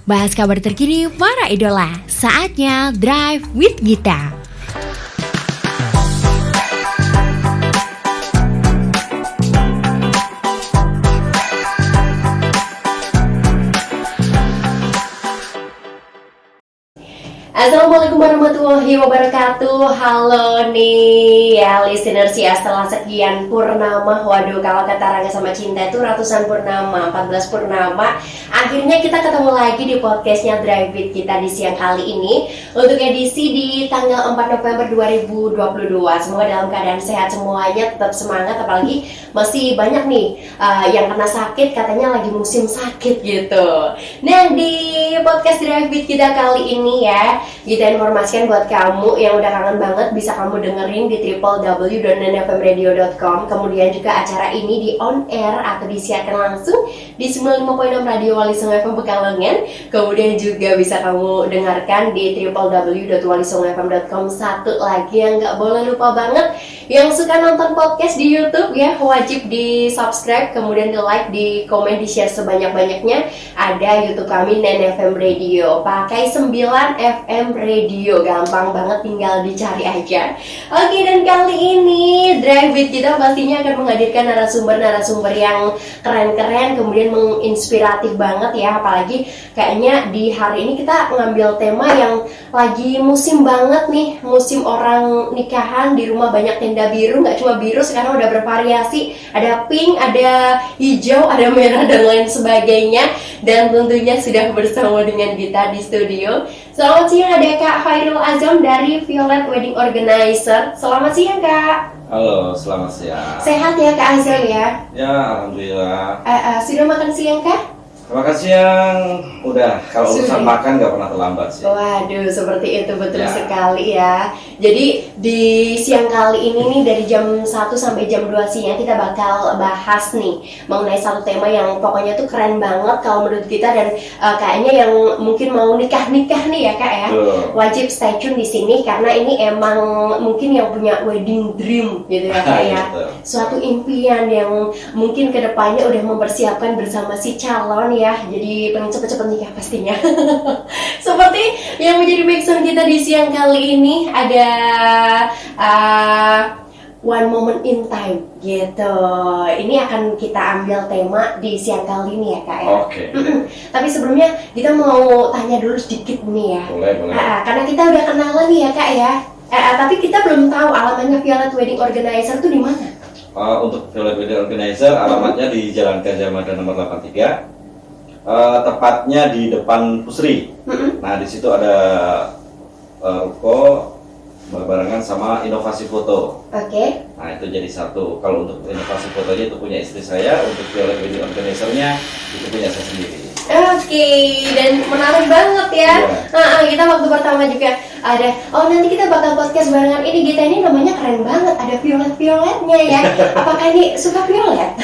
Bahas kabar terkini para idola. Saatnya Drive with Gita. Assalamualaikum warahmatullahi wabarakatuh. Halo nih ya listeners ya, setelah sekian purnama. Waduh, kalau kata Rangga sama Cinta itu ratusan purnama, 14 purnama. Akhirnya kita ketemu lagi di podcastnya Drive With kita di siang kali ini untuk edisi di tanggal 4 November 2022. Semoga dalam keadaan sehat semuanya, tetap semangat. Apalagi masih banyak nih yang kena sakit, katanya lagi musim sakit gitu. Nah, di podcast Drive With kita kali ini ya, kita informasikan buat kamu yang udah kangen banget, bisa kamu dengerin di www.nenfmradio.com. Kemudian juga acara ini di on air atau disiarkan langsung di 95.6 Radio Wali Songo FM Pekalongan. Kemudian juga bisa kamu dengarkan di www.walisongofm.com. Satu lagi yang gak boleh lupa banget, yang suka nonton podcast di YouTube ya, wajib di subscribe, kemudian di like, di komen, di share sebanyak-banyaknya. Ada YouTube kami Nen FM Radio, pakai 9 FM Radio, gampang banget, tinggal dicari aja. Oke, dan kali ini Drive With kita pastinya akan menghadirkan narasumber-narasumber yang keren-keren, kemudian menginspiratif banget ya. Apalagi kayaknya di hari ini kita ngambil tema yang lagi musim banget nih, musim orang nikahan, di rumah banyak tenda biru. Nggak cuma biru, sekarang udah bervariasi, ada pink, ada hijau, ada merah, dan lain sebagainya. Dan tentunya sudah bersama dengan kita di studio. Selamat siang, ada Kak Khairul Azam dari Violet Wedding Organizer. Selamat siang, Kak. Halo, selamat siang. Sehat ya Kak Azam ya? Ya, alhamdulillah. Sudah makan siang, Kak? Makan siang udah, kalau urusan makan nggak pernah terlambat sih. Waduh, seperti itu, betul Ya. sekali ya. Jadi di siang kali ini nih, dari jam 1 sampai jam 2 siang kita bakal bahas nih mengenai satu tema yang pokoknya tuh keren banget kalau menurut kita. Dan kayaknya yang mungkin mau nikah-nikah nih ya Kak ya, wajib stay tune di sini karena ini emang mungkin yang punya wedding dream gitu ya Kak ya. Suatu impian yang mungkin kedepannya udah mempersiapkan bersama si calon ya, jadi pengen cepet-cepet nikah pastinya. Seperti yang menjadi backsound kita di siang kali ini, ada One Moment in Time gitu. Ini akan kita ambil tema di siang kali ini ya Kak ya. Oke. Tapi sebelumnya kita mau tanya dulu sedikit nih ya. Boleh. Karena kita udah kenalan nih ya Kak ya. Tapi kita belum tahu alamatnya Violet Wedding Organizer tuh di mana? Untuk Violet Wedding Organizer alamatnya di Jalan Gajah Mada nomor 83. Tepatnya di depan Pusri. Nah, di situ ada ruko berbarengan sama inovasi foto. Oke. Nah, itu jadi satu. Kalau untuk inovasi fotonya itu punya istri saya, untuk Violet Wedding Organizer-nya itu punya saya sendiri. Oke, dan menarik banget ya. Kita waktu pertama juga ada, nanti kita bakal podcast barengan ini. Kita ini namanya keren banget, ada violet-violetnya ya. Apakah ini suka violet?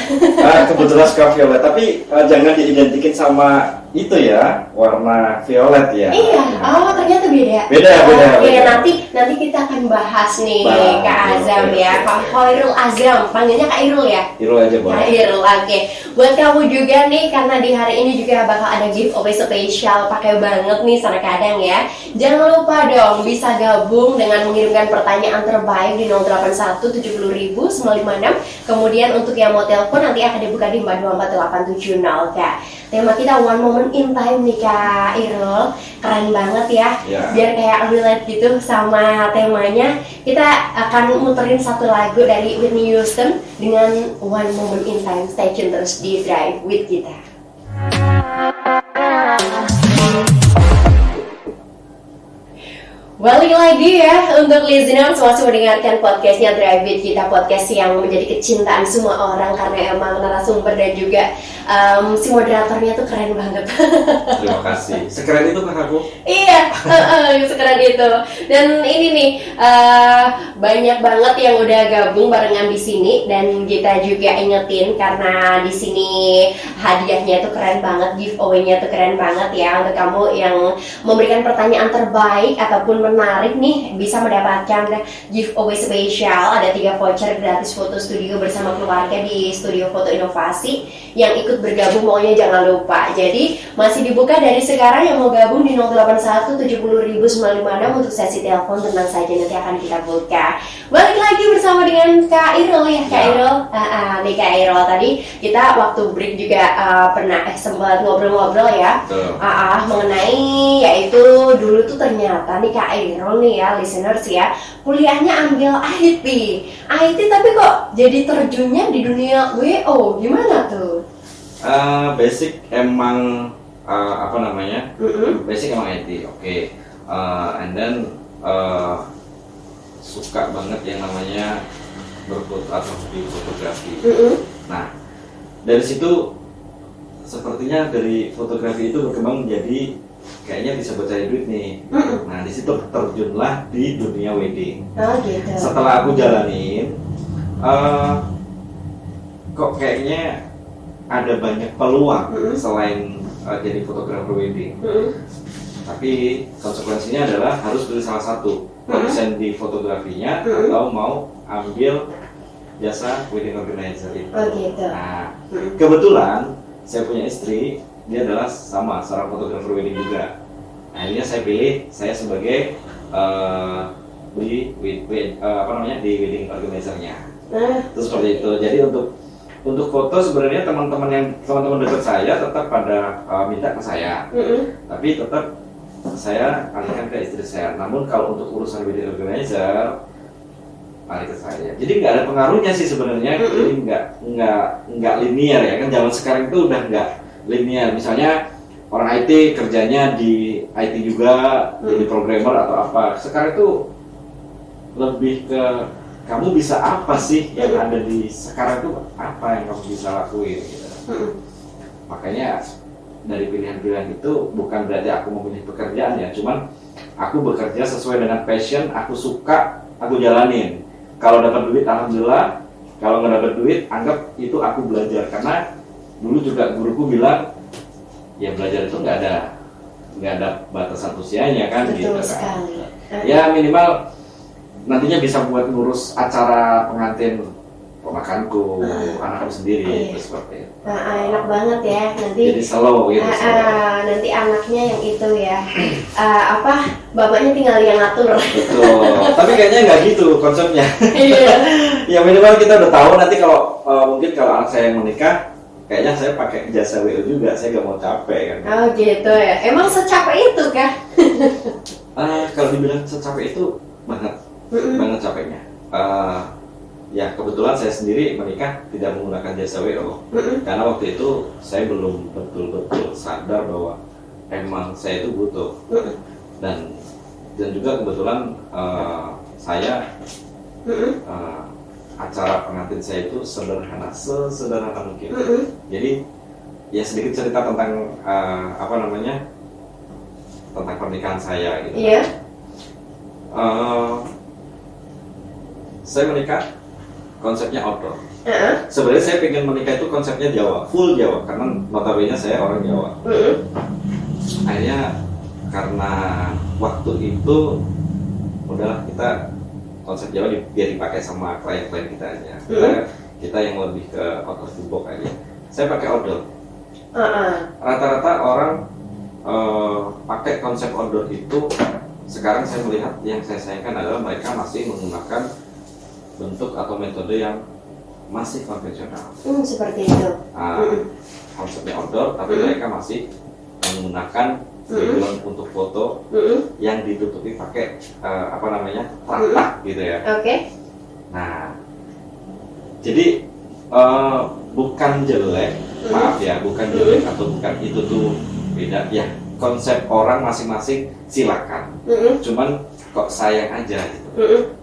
Kebetulan suka violet, tapi jangan diidentikin sama itu ya, warna violet ya. Iya, ternyata beda. Beda. Oke, nanti kita akan bahas nih Kak Azam ya, Kak Khairul Azam, panggilnya Kak Irul ya. Irul aja boleh. Kak Irul, oke. Buat kamu juga nih, karena di hari ini juga bakal ada giveaway spesial, pakai banget nih sana kadang ya. Jangan lupa dong bisa gabung dengan mengirimkan pertanyaan terbaik di 081 70.000 956. Kemudian untuk yang mau telepon nanti akan dibuka di 424 870 Kak. Tema kita One Moment in Time nih Kak Irul, keren banget ya. Biar kayak relate gitu sama temanya, kita akan muterin satu lagu dari Whitney Houston dengan One Moment in Time. Stay tune terus di Drive With kita. Balik lagi ya untuk listeners masih mendengarkan podcastnya Drive With kita, podcast yang menjadi kecintaan semua orang karena emang narasumber dan juga si moderatornya tuh keren banget. Terima kasih. Sekeren itu kakakku. Iya, sekeren itu. Dan ini nih banyak banget yang udah gabung barengan di sini, dan kita juga ingetin karena di sini hadiahnya itu keren banget, giveaway-nya itu keren banget ya. Untuk kamu yang memberikan pertanyaan terbaik ataupun menarik nih, bisa mendapatkan giveaway spesial. Ada 3 voucher gratis foto studio bersama keluarga di Studio Foto Inovasi. Yang ikut bergabung pokoknya jangan lupa. Jadi masih dibuka dari sekarang, yang mau gabung di 081 70.956 untuk sesi telepon, tenang saja nanti akan kita buka. Balik lagi bersama dengan Kak Irul ya, Kak Irul. Nih Kak Irul, tadi kita waktu break juga pernah sempat ngobrol-ngobrol ya. Mengenai yaitu dulu tuh ternyata nih Kak Irul nih ya, listeners ya, kuliahnya ambil IT. IT tapi kok jadi terjunnya di dunia WO, gimana tuh? Basic emang basic emang IT, oke. And then suka banget yang namanya berfoto atau hobi fotografi. Nah, dari situ sepertinya dari fotografi itu berkembang menjadi kayaknya bisa buat cari duit nih. Nah, di situ terjunlah di dunia wedding. Gitu. Setelah aku jalanin, kok kayaknya ada banyak peluang selain jadi fotografer wedding. Tapi konsekuensinya adalah harus pilih salah satu, konsen di fotografinya atau mau ambil jasa wedding organizer itu. Gitu. Nah, kebetulan saya punya istri, dia adalah sama seorang fotografer wedding juga. Akhirnya saya pilih saya sebagai di wedding organizernya. Terus seperti itu. Jadi untuk foto sebenarnya teman-teman dekat saya tetap pada minta ke saya, tapi tetap saya alihkan ke istri saya. Namun kalau untuk urusan wedding organizer alih ke saya. Jadi nggak ada pengaruhnya sih sebenarnya. Jadi nggak linear ya kan, zaman sekarang itu udah nggak linear. Misalnya orang IT kerjanya di IT juga, jadi programmer atau apa. Sekarang itu lebih ke kamu bisa apa sih yang ada di sekarang itu, apa yang kamu bisa lakuin gitu. Makanya dari pilihan-pilihan itu bukan berarti aku memilih pekerjaan ya, cuman aku bekerja sesuai dengan passion, aku suka, aku jalanin. Kalau dapat duit alhamdulillah, kalau nggak dapat duit anggap itu aku belajar. Karena dulu juga guruku bilang ya belajar itu nggak ada batasan usianya kan. Betul gitu sekali. kan. Ya minimal nantinya bisa buat ngurus acara pengantin ponakanku, anakku sendiri, terus seperti itu. Enak banget ya nanti. Jadi slow gitu. Nanti anaknya yang itu ya, bapaknya tinggal yang ngatur. Betul. Tapi kayaknya nggak gitu konsepnya. Iya. Ya minimal kita udah tahu nanti kalau mungkin kalau anak saya yang menikah, kayaknya saya pakai jasa WO juga, saya nggak mau capek kan. Oh gitu ya. Emang secapek itu kah? Kalau dibilang secapek itu banget capeknya. Ya kebetulan saya sendiri menikah tidak menggunakan jasa WO, karena waktu itu saya belum betul-betul sadar bahwa emang saya itu butuh. Dan juga kebetulan saya acara pengantin saya itu sesederhana mungkin. Jadi ya sedikit cerita tentang tentang pernikahan saya gitu. Iya. Saya menikah konsepnya outdoor. Sebenarnya saya pengen menikah itu konsepnya Jawa, full Jawa, karena notabene saya orang Jawa. Akhirnya karena waktu itu udahlah kita konsep Jawa biar dipakai sama klien-klien kita aja. Kita yang lebih ke out of the box aja. Saya pakai outdoor. Rata-rata orang pakai konsep outdoor itu. Sekarang saya melihat yang saya sayangkan adalah mereka masih menggunakan bentuk atau metode yang masih konvensional. Seperti itu. Konsepnya outdoor, tapi mereka masih menggunakan background untuk foto yang ditutupi pakai tatak gitu ya. Oke. Nah, jadi bukan jelek, maaf ya, bukan jelek atau bukan itu tuh beda ya. Konsep orang masing-masing silakan. Cuman kok sayang aja gitu.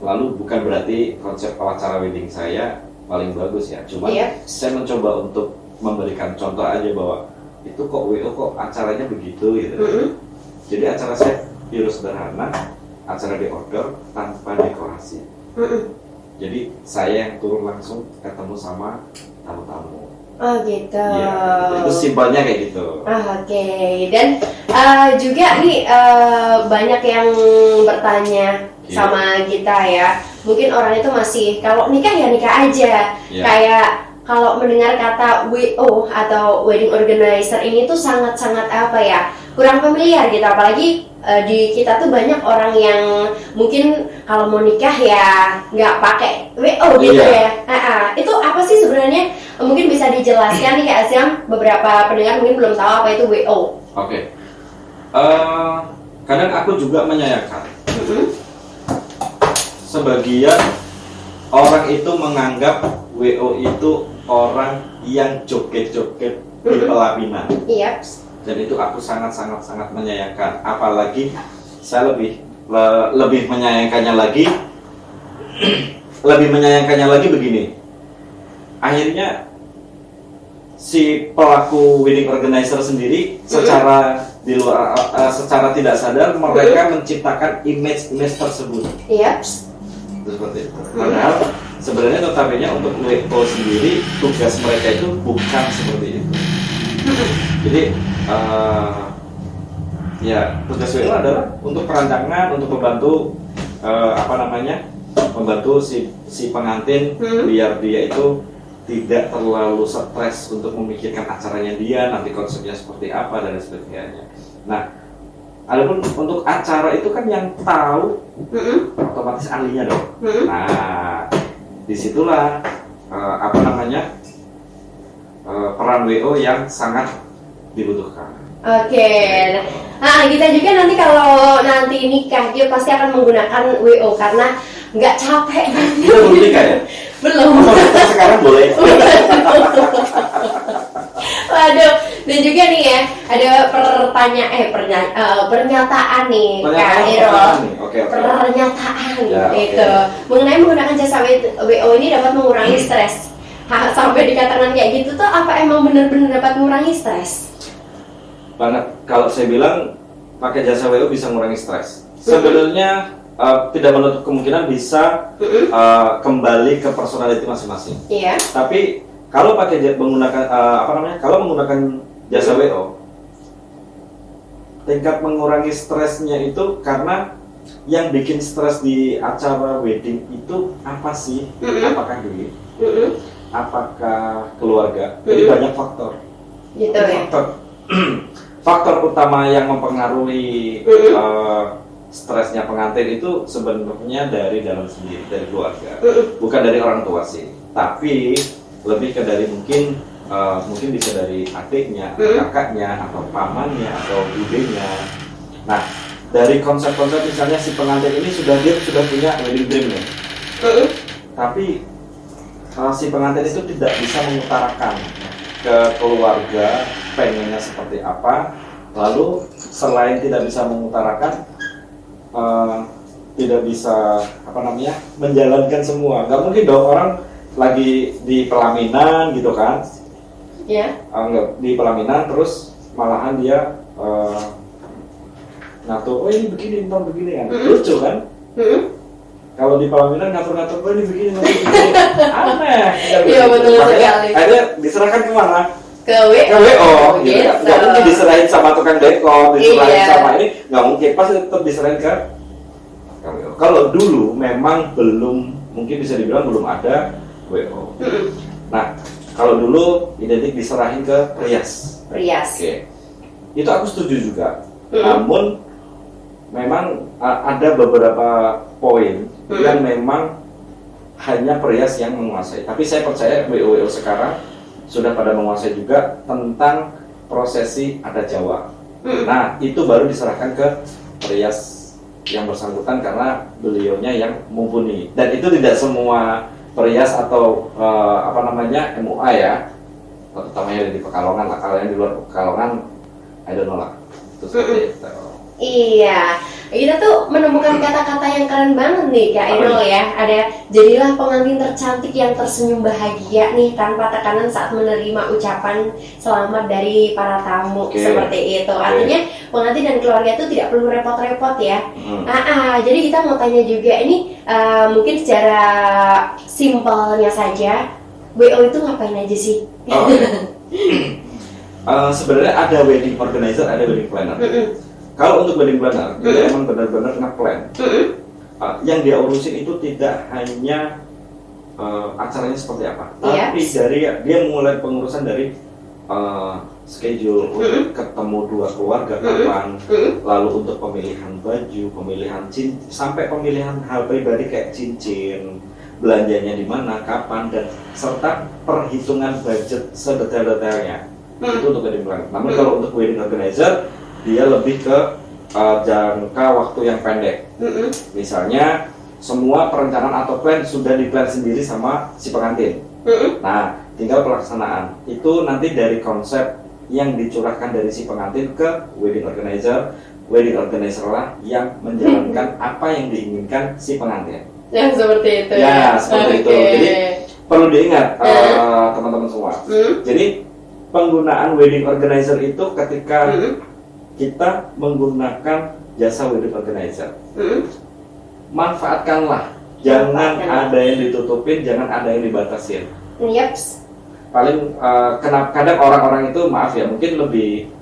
Lalu bukan berarti konsep acara wedding saya paling bagus ya. Cuman saya mencoba untuk memberikan contoh aja bahwa itu kok WO kok acaranya begitu gitu. Jadi acara saya pure sederhana, acara di order tanpa dekorasi. Jadi saya yang turun langsung ketemu sama tamu-tamu. Oh gitu. Iya, itu simpelnya kayak gitu. Oke, dan juga nih banyak yang bertanya sama kita ya. Mungkin orang itu masih kalau nikah ya nikah aja. Iya. Kayak kalau mendengar kata WO atau wedding organizer ini tuh sangat-sangat apa ya? Kurang familiar gitu, apalagi di kita tuh banyak orang yang mungkin kalau mau nikah ya nggak pakai WO gitu Iya. ya. Itu apa sih sebenarnya? Mungkin bisa dijelaskan nih Kak Azam, beberapa pendengar mungkin belum tahu apa itu WO. Oke. Kadang aku juga menyayangkan. Sebagian orang itu menganggap WO itu orang yang joget-joget di pelaminan. Iya. Dan itu aku sangat menyayangkan. Apalagi saya lebih menyayangkannya lagi, begini. Akhirnya si pelaku wedding organizer sendiri secara tidak sadar mereka menciptakan image tersebut. Iya. Seperti itu. Padahal sebenarnya notabene untuk WO sendiri tugas mereka itu bukan seperti itu. Jadi ya tugas WO adalah untuk perancangan, untuk membantu membantu si pengantin biar dia itu tidak terlalu stres untuk memikirkan acaranya dia, nanti konsepnya seperti apa dan sebagainya. Nah, adapun untuk acara itu kan yang tahu otomatis ahlinya dong. Nah, disitulah peran WO yang sangat dibutuhkan. Oke, nah kita juga nanti kalau nanti nikah dia pasti akan menggunakan WO karena nggak capek. Kita belum nikah ya? Belum. Sekarang boleh. Waduh, dan juga nih ya ada pernyataan nih Kak Irol. Oke. Pernyataan Ya, gitu mengenai menggunakan jasa WO ini dapat mengurangi stres. Sampai dikatakan kayak gitu tuh apa emang benar-benar dapat mengurangi stres? Banget. Kalau saya bilang pakai jasa WO bisa mengurangi stres. Sebenarnya tidak menutup kemungkinan bisa kembali ke personality masing-masing. Iya. Tapi kalau menggunakan jasa WO, tingkat mengurangi stresnya itu karena yang bikin stres di acara wedding itu apa sih? Apakah duit? Apakah keluarga? Jadi banyak faktor. Gitu ya. Faktor utama yang mempengaruhi stresnya pengantin itu sebenarnya dari dalam sendiri, dari keluarga, bukan dari orang tua sih, tapi lebih ke dari mungkin bisa dari adiknya, kakaknya, atau pamannya, atau budenya. Nah, dari konsep-konsep misalnya si pengantin ini sudah punya wedding dream nih, tapi si pengantin itu tidak bisa mengutarakan ke keluarga pengennya seperti apa, lalu selain tidak bisa mengutarakan, tidak bisa menjalankan semua. Nggak mungkin dong orang lagi di pelaminan gitu kan, di pelaminan terus malahan dia ngatur, oh ini begini, ntar begini kan, lucu kan? Kalau di pelaminan ngatur-ngatur, oh ini begini, aneh. Iya betul sekali. Akhirnya diserahkan kemana? Ke WO gitu. Nggak mungkin diserahin sama tukang dekor, diserahin sama ini, nggak mungkin, pasti tetap diserahin ke WO. Kalau dulu memang mungkin bisa dibilang belum ada WO. Nah, kalau dulu identik diserahin ke Rias. Oke. Itu aku setuju juga. Namun memang ada beberapa poin yang memang hanya Rias yang menguasai. Tapi saya percaya WO sekarang sudah pada menguasai juga tentang prosesi adat Jawa. Nah, itu baru diserahkan ke Rias yang bersangkutan karena beliaunya yang mumpuni. Dan itu tidak semua Rias atau MUA ya, terutama yang di Pekalongan lah. Kalau yang di luar Pekalongan, I don't know lah. Itu seperti itu. Iya, kita tuh menemukan kata-kata yang keren banget nih Kak Irol ya. Ada, jadilah pengantin tercantik yang tersenyum bahagia nih tanpa tekanan saat menerima ucapan selamat dari para tamu. Seperti itu. Artinya pengantin dan keluarga itu tidak perlu repot-repot ya. Jadi kita mau tanya juga ini mungkin secara simpelnya saja, WO itu ngapain aja sih? Oh, sebenarnya ada wedding organizer, ada wedding planner. Kalau untuk wedding planner, dia emang benar-benar nge-plan. Yang dia urusin itu tidak hanya acaranya seperti apa, tapi dari dia mulai pengurusan dari schedule untuk ketemu dua keluarga kapan, lalu untuk pemilihan baju, pemilihan cincin, sampai pemilihan hal pribadi kayak cincin, belanjanya di mana, kapan, dan serta perhitungan budget sedetail-detailnya. Itu untuk wedding planner. Namun kalau untuk wedding organizer, dia lebih ke jangka waktu yang pendek. Misalnya semua perencanaan atau plan sudah di-plan sendiri sama si pengantin. Nah, tinggal pelaksanaan. Itu nanti dari konsep yang dicurahkan dari si pengantin ke wedding organizer. Wedding organizer lah yang menjalankan apa yang diinginkan si pengantin. Yang seperti itu ya? Seperti itu. Jadi perlu diingat teman-teman semua. Jadi penggunaan wedding organizer itu ketika kita menggunakan jasa wedding organizer, manfaatkanlah. Jangan ada yang ditutupin, jangan ada yang dibatasin. Yaps. Paling kadang orang-orang itu maaf ya, mungkin lebih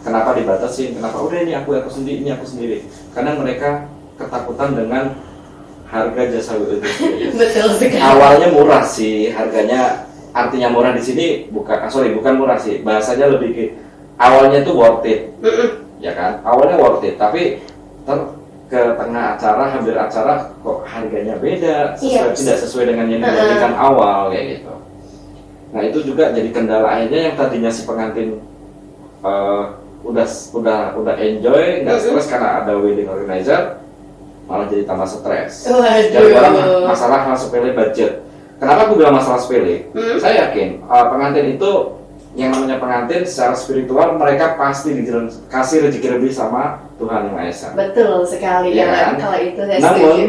kenapa dibatasin, kenapa udah ini aku sendiri, ini aku sendiri. Kadang mereka ketakutan dengan harga jasa wedding itu sendiri. Betul sekali. Awalnya murah sih harganya, artinya murah di sini bukan murah sih, bahasanya lebih ke awalnya itu worth it, ya kan? Awalnya worth it, tapi ke tengah acara, hampir acara kok harganya beda, tidak sesuai dengan yang dibandingkan awal kayak gitu. Nah itu juga jadi kendala akhirnya yang tadinya si pengantin udah enjoy, nggak stres karena ada wedding organizer, malah jadi tambah stres. Gara-gara masalah sepele budget. Kenapa aku bilang masalah sepele? Saya yakin pengantin itu, yang namanya pengantin secara spiritual, mereka pasti dikasih rezeki lebih sama Tuhan Yang Maha Esa. Betul sekali ya kan? Kalau itu saya namun setuju.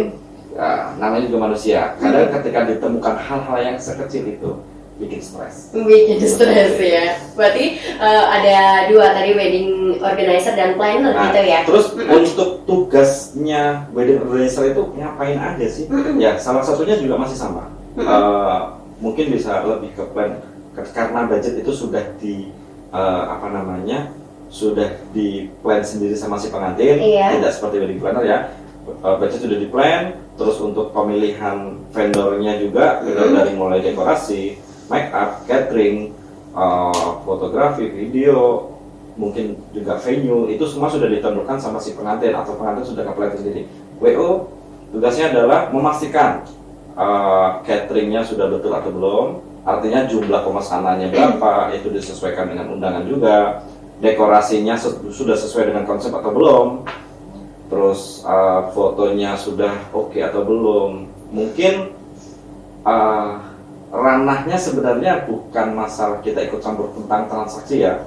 Namanya juga manusia, kadang ketika ditemukan hal-hal yang sekecil itu bikin stres. Bikin stres ya. Berarti ada dua tadi, wedding organizer dan planner gitu ya. Terus untuk tugasnya wedding organizer itu ngapain aja sih? Ya salah satunya juga masih sama. Mungkin bisa lebih ke plan, karena budget itu sudah sudah di plan sendiri sama si pengantin, tidak seperti wedding planner ya. Budget sudah di plan, terus untuk pemilihan vendornya juga, vendor dari mulai dekorasi, make up, catering, fotografi, video, mungkin juga venue, itu semua sudah ditentukan sama si pengantin atau pengantin sudah ke-plan sendiri. WO tugasnya adalah memastikan cateringnya sudah betul atau belum, artinya jumlah pemesanannya berapa, itu disesuaikan dengan undangan juga, dekorasinya sudah sesuai dengan konsep atau belum, terus fotonya sudah oke atau belum. Mungkin ranahnya sebenarnya bukan masalah kita ikut campur tentang transaksi ya,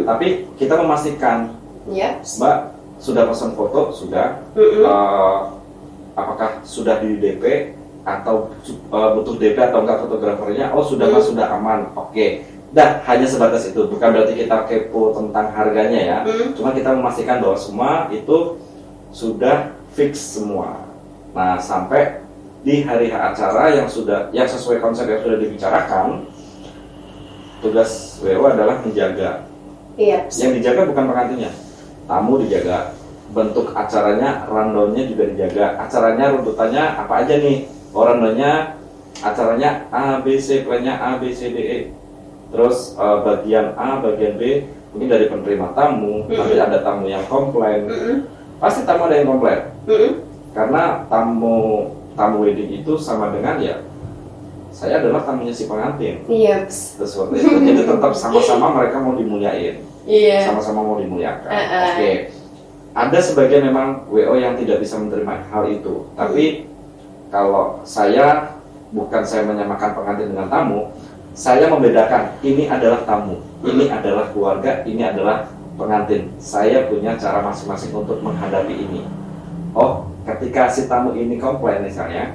tapi kita memastikan Mbak sudah pesan foto, sudah apakah sudah di DP atau butuh DP atau enggak fotografernya, oh sudah Mas, sudah aman, oke. Dah, hanya sebatas itu, bukan berarti kita kepo tentang harganya ya, cuma kita memastikan bahwa semua itu sudah fix semua. Nah sampai di hari acara yang sesuai konsep yang sudah dibicarakan, tugas WO adalah menjaga. Yang dijaga bukan pengantinnya, tamu dijaga, bentuk acaranya, rundownnya juga dijaga. Acaranya runtutannya apa aja nih? Rundownnya, acaranya A, B, C, plannya A, B, C, D, E. Terus bagian A, bagian B, mungkin dari penerima tamu, nanti ada tamu yang komplain. Pasti tamu ada yang komplain. Karena tamu wedding itu sama dengan ya, saya adalah tamunya si pengantin. Seperti itu. Jadi tetap sama-sama mereka mau dimuliain. Sama-sama mau dimuliakan. Oke. Ada sebagian memang WO yang tidak bisa menerima hal itu. Tapi kalau saya menyamakan pengantin dengan tamu, saya membedakan, ini adalah tamu, ini adalah keluarga, ini adalah pengantin. Saya punya cara masing-masing untuk menghadapi ini. Oh, ketika si tamu ini komplain misalnya,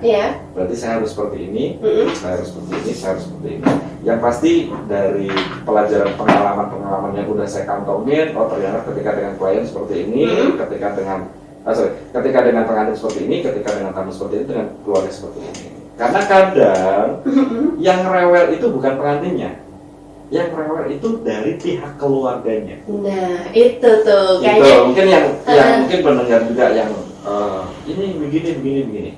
berarti saya harus seperti ini, saya harus seperti ini, saya harus seperti ini. Yang pasti dari pelajaran pengalaman yang udah saya kantongin, oh ternyata ketika dengan klien seperti ini, ketika dengan pengantin seperti ini, ketika dengan tamu seperti ini, dengan keluarga seperti ini. Karena kadang yang rewel itu bukan pengantinnya, yang rewel itu dari pihak keluarganya. Nah, itu tuh Itu kayaknya mungkin yang mungkin pendengar juga yang ini begini.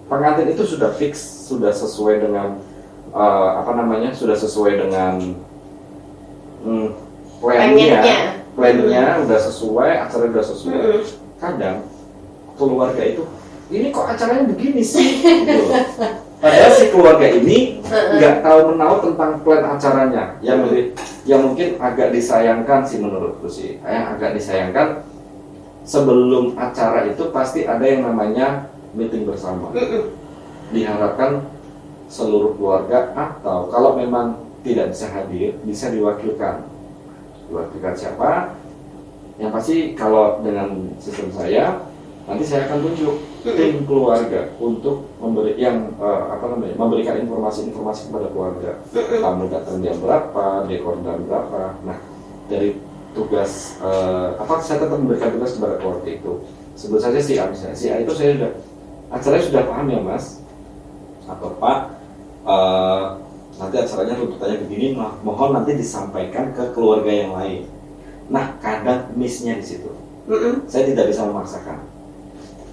Pengantin itu sudah fix, sudah sesuai dengan sudah sesuai dengan plannya udah sesuai, acaranya udah sesuai. Kadang keluarga itu, ini kok acaranya begini sih? Gitu. Padahal si keluarga ini nggak tahu menahu tentang plan acaranya. Yang mungkin agak disayangkan sih menurutku sih. Yang agak disayangkan, sebelum acara itu pasti ada yang namanya meeting bersama. Diharapkan seluruh keluarga, atau kalau memang tidak bisa hadir, bisa diwakilkan. Diwakilkan siapa? Yang pasti kalau dengan sistem saya, nanti saya akan tunjuk tim keluarga untuk memberikan informasi kepada keluarga. Tamu datang jam berapa, dekor jam berapa. Nah, dari tugas saya tetap memberikan tugas kepada keluarga itu. Sebut saja si A, si A itu acaranya sudah paham ya Mas atau Pak, nanti acaranya tuntutannya begini, mohon nanti disampaikan ke keluarga yang lain. Nah, kadang miss-nya di situ. Saya tidak bisa memaksakan.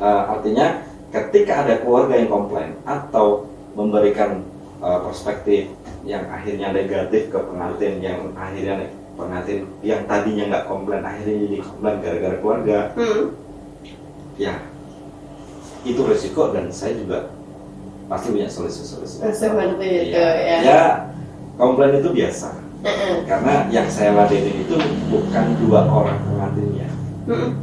Artinya ketika ada keluarga yang komplain atau memberikan perspektif yang akhirnya negatif ke pengantin, yang akhirnya pengantin yang tadinya nggak komplain akhirnya jadi komplain gara-gara keluarga, ya itu resiko, dan saya juga pasti punya solusi-solusi. Ya, komplain itu biasa. Karena yang saya ladenin itu bukan 2 orang pengantinnya,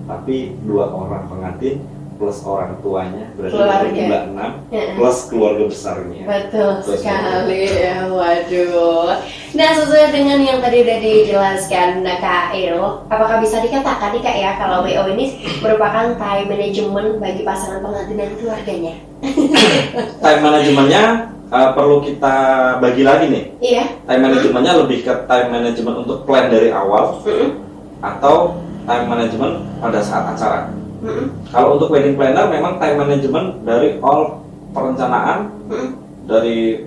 tapi 2 orang pengantin plus orang tuanya, berarti jumlah 6 plus keluarga besarnya. Betul sekali ya, waduh. Nah, sesuai dengan yang tadi udah dijelaskan Kak Irul, apakah bisa dikatakan nih Kak ya, kalau WO ini merupakan time management bagi pasangan pengantin dan keluarganya? Time manajemennya perlu kita bagi lagi nih. Iya. Time manajemennya lebih ke time management untuk plan dari awal, atau time management pada saat acara. Kalau untuk wedding planner memang time management dari all perencanaan, dari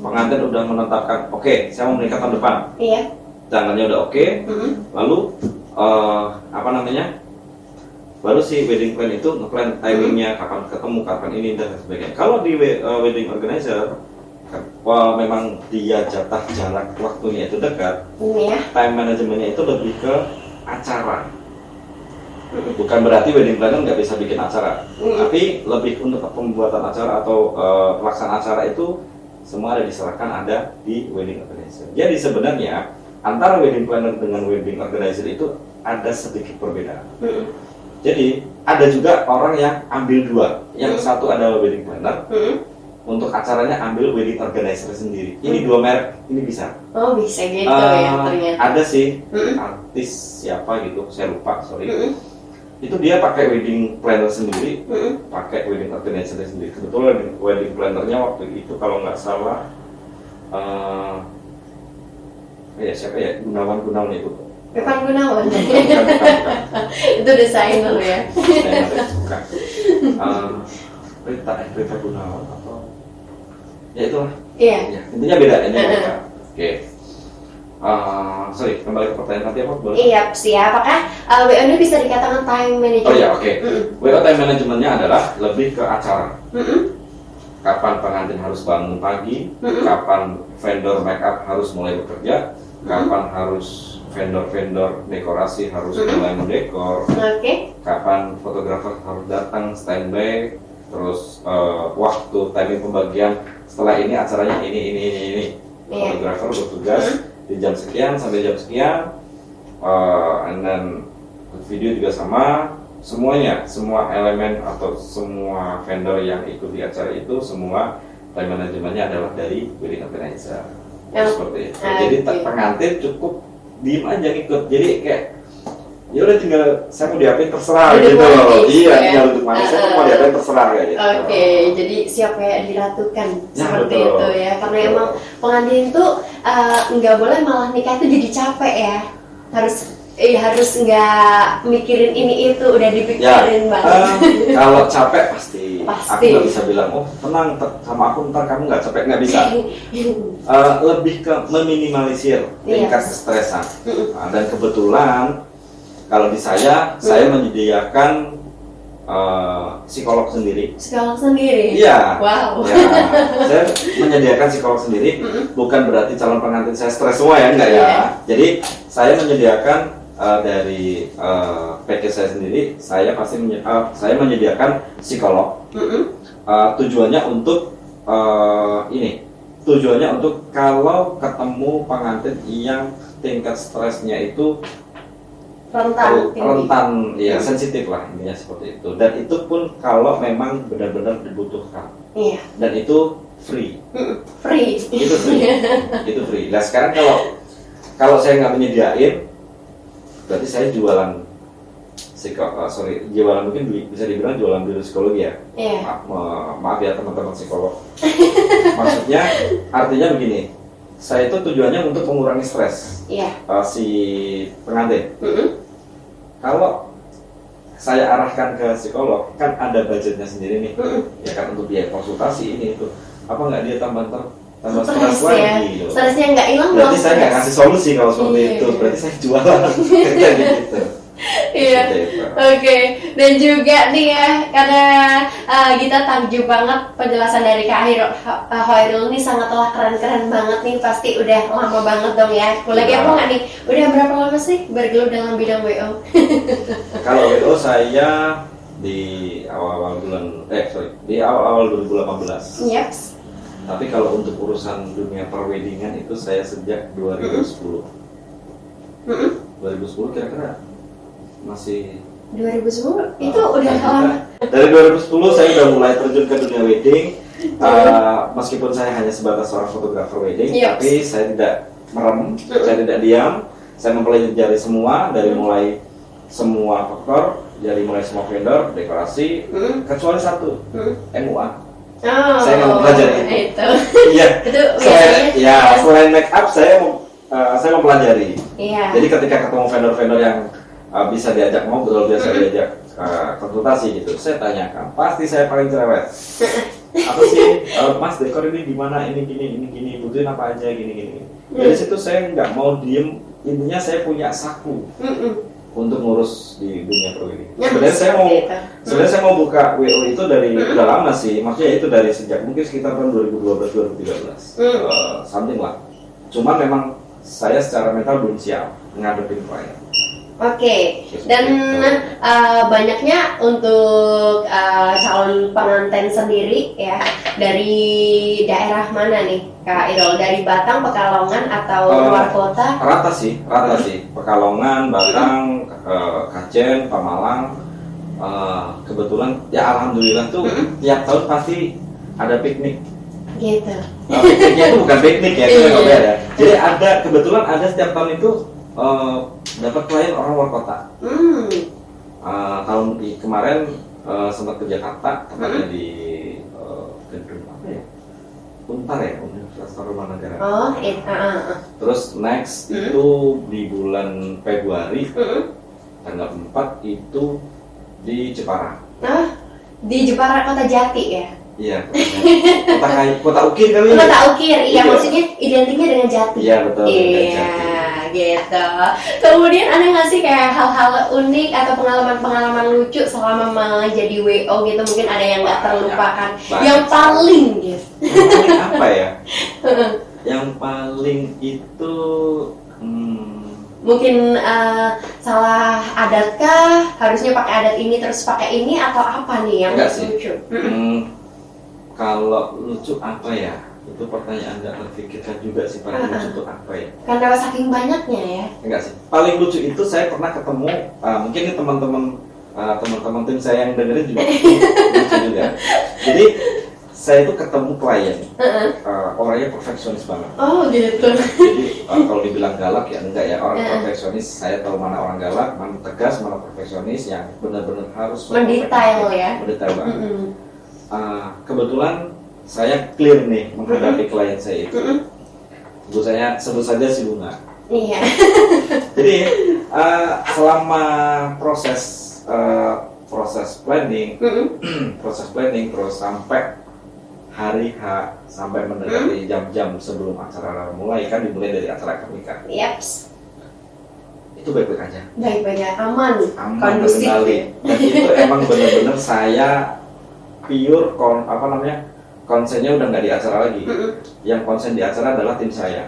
pengantin udah menetapkan, oke, saya mau menikah tahun depan. Iya. Tanggalnya udah oke. Lalu baru si wedding plan itu ngeplan timingnya, kapan ketemu, kapan ini dan sebagainya. Kalau di wedding organizer, memang dia jatah jarak waktunya itu dekat. Time manajemennya itu lebih ke acara. Bukan berarti wedding planner nggak bisa bikin acara, tapi lebih untuk pembuatan acara atau pelaksanaan acara itu semua diserahkan ada di wedding organizer. Jadi sebenarnya antara wedding planner dengan wedding organizer itu ada sedikit perbedaan. Jadi ada juga orang yang ambil 2, yang satu adalah wedding planner, untuk acaranya ambil wedding organizer sendiri. Ini 2 merek, ini bisa. Oh, bisa gitu ya ternyata. Ada sih artis siapa gitu, saya lupa, sorry. Itu dia pakai wedding planner sendiri, pakai wedding organizer sendiri. Kebetulan wedding plannernya waktu itu kalau nggak salah, siapa ya, Gunawan itu. Evan Gunawan. Itu desainer ya. Bukan. Rita Gunawan atau ya itulah. Iya. Ya, intinya beda. Oke. Sorry, kembali ke pertanyaan tadi apa? Iya, siap. Apakah WO ini bisa dikatakan time management? Oh iya, oke. WO time managementnya adalah lebih ke acara. Kapan pengantin harus bangun pagi, kapan vendor makeup harus mulai bekerja, kapan harus vendor dekorasi harus mulai mendekor, kapan fotografer harus datang standby, terus waktu timing pembagian setelah ini acaranya ini. Fotografer bertugas di jam sekian sampai jam sekian, and then video juga sama, semua elemen atau semua vendor yang ikut di acara itu semua time manajemennya adalah dari wedding organizer. Seperti itu. Jadi pengantin cukup diem aja ikut, jadi kayak ya udah tinggal saya mau diapain terserah gitu loh. Iya, tinggal untuk manis, saya mau diapain terserah kayak gitu. Oke, jadi siap kayak diratukan seperti itu ya, karena emang pengantin itu nggak boleh malah nikah itu jadi capek ya, harus harus nggak mikirin ini itu, udah dipikirin banget. Kalau capek pasti. Pasti. Aku nggak bisa bilang, oh tenang sama aku ntar kamu nggak capek, nggak bisa. Lebih ke meminimalisir tingkat kestresan. Dan kebetulan kalau di saya menyediakan psikolog sendiri. Psikolog sendiri? Iya. Wow. Ya, saya menyediakan psikolog sendiri, bukan berarti calon pengantin saya stres semua ya, enggak ya. Jadi saya menyediakan dari package saya sendiri, saya menyediakan psikolog. Tujuannya untuk tujuannya untuk kalau ketemu pengantin yang tingkat stresnya itu rentan, ya sensitif lah intinya seperti itu. Dan itu pun kalau memang benar-benar dibutuhkan. Iya. Dan itu free. Free. Itu free. Itu free. Nah sekarang kalau saya nggak menyediain, berarti saya jualan jualan mungkin bisa dibilang jualan diri psikologi ya. Iya. Maaf ya teman-teman psikolog. Maksudnya artinya begini, saya itu tujuannya untuk mengurangi stres si pengantin. Kalau saya arahkan ke psikolog, kan ada budgetnya sendiri nih, ya kan untuk biaya konsultasi ini itu, apa nggak dia tambah stres lagi? Stresnya nggak hilang, berarti saya nggak kasih solusi kalau seperti itu, berarti saya jualan kayak gitu. Iya, oke. Dan juga nih ya, karena kita takjub banget penjelasan dari Kak Hoirul ini sangatlah keren-keren banget nih. Pasti udah lama banget dong ya. Boleh kepo nggak nih? Udah berapa lama sih bergelut dalam bidang WO? Kalau WO saya di awal-awal 2018. Yep. Tapi kalau untuk urusan dunia perweddingan itu saya sejak 2010. 2010 kira-kira masih 2010 itu udah lama. Dari 2010 saya udah mulai terjun ke dunia wedding. Meskipun saya hanya sebatas seorang fotografer wedding, tapi saya tidak merem, saya tidak diam. Saya mempelajari semua dari mulai semua faktor, dari mulai semua vendor, dekorasi, kecuali satu, MUA. Saya nggak mempelajari itu. Iya. Selain make up saya mempelajari. Iya. Jadi ketika ketemu vendor-vendor yang bisa diajak ngobrol, biasa diajak konsultasi gitu, saya tanyakan, pasti saya paling cerewet. Apa sih, Mas dekor ini gimana, ini gini, butuhin apa aja, gini. Dari situ saya nggak mau diem, intinya saya punya saku untuk ngurus di dunia perwedding. Sebenarnya saya mau buka WO itu dari udah lama sih, maksudnya itu dari sejak mungkin sekitar tahun 2012-2013, something lah. Cuman memang saya secara mental belum siap ngadepin klien. Oke, dan banyaknya untuk calon pengantin sendiri ya, dari daerah mana nih Kak Irol? Dari Batang, Pekalongan atau luar kota? Rata sih. Pekalongan, Batang, Kajen, Pemalang. Kebetulan ya alhamdulillah tuh tiap tahun pasti ada piknik. Gitu. Pikniknya itu bukan piknik ya, itu yang beda. Jadi kebetulan ada setiap tahun itu dapat klien orang luar kota. Tahun kemarin sempat ke Jakarta, tepatnya di gedung apa ya? Untar ya, Universitas Tarumanagara. Terus next itu di bulan Februari, tanggal 4 itu di Jepara. Di Jepara, Kota Jati ya? Iya, kota Ukir kali. Kota Ukir, iya maksudnya identiknya dengan Jati. Iya betul. Iya, gitu. Kemudian ada nggak sih kayak hal-hal unik atau pengalaman-pengalaman lucu selama menjadi WO gitu? Mungkin ada yang nggak terlupakan. Yang paling gitu. Yang paling apa ya? Yang paling itu mungkin salah adatkah? Harusnya pakai adat ini terus pakai ini atau apa nih yang lucu? Kalau lucu apa ya? Itu pertanyaan nggak terpikirkan juga sih, paling lucu itu apa ya? Karena saking banyaknya ya? Enggak sih. Paling lucu itu saya pernah ketemu, mungkin ini teman-teman tim saya yang dengerin juga lucu juga. Jadi saya itu ketemu klien, orangnya perfeksionis banget. Oh gitu. Jadi kalau dibilang galak ya enggak ya, orang perfeksionis. Saya tahu mana orang galak, mana tegas, mana perfeksionis yang benar-benar harus mendetail ya. Mendetail banget. Kebetulan saya clear nih menghadapi klien saya itu. Sebut saja si Bunga. Iya. Jadi selama proses planning, proses planning terus sampai hari H, sampai mendekati jam-jam sebelum acara mulai, kan dimulai dari acara akad. Yaps. Itu baik-baik aja. Baik-baik aja, aman kondusif. Terkendali. Dan itu emang benar-benar saya pure konsennya udah nggak di acara lagi. Yang konsen di acara adalah tim saya.